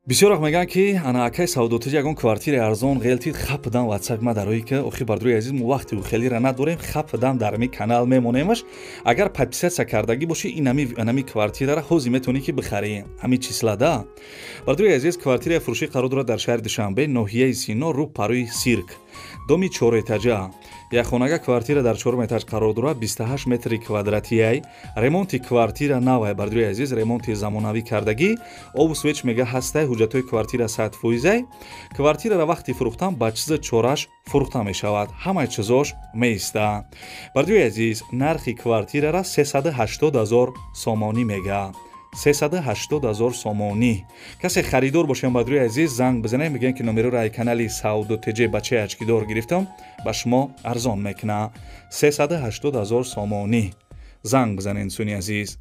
бисёрах мегӯянд, ки анаакаи савдотиҷи ягон квартираи арзон ғелтид хап будам ватсап мадарои ки охи бардруи азиз мо вақти хелира надорем, хап будам дар ами канал мемонемаш. Агар подписатсия кардагӣ бошӣ инами квартирара ҳозир метавонӣ ки бихарӣ. Ами числада бардруи азиз квартираи фурӯшӣ қарор дорад дар шаҳри Душанбе, ноҳияи Сино, рӯ Парои Сирк. Доми 4 этажа. Якхонага квартира дар 4 этаж қарор дорад, 28 метри квадратияй. Ремонти квартира навай бардруи азиз, ремонти замонавӣ кардагӣ. Обу свеч мега ҳастай, ҳуҷҷатҳои квартира 100%. Квартирара вақти фурӯхтан ба чизи чораш фурӯхта мешавад. Ҳамаи чизош меиста. Бардруи азиз, нархи квартирара 380 000 сомонӣ мега. 380 000 сомонӣ. Касе харидор бошем бардруи азиз, занг бизанем, мегӯянд ки номерои канали Саудотиҷи бачаи ачкидор гирифтам, ба шумо арзон мекуна. 380 000 сомонӣ. Занг бизанед инсони азиз.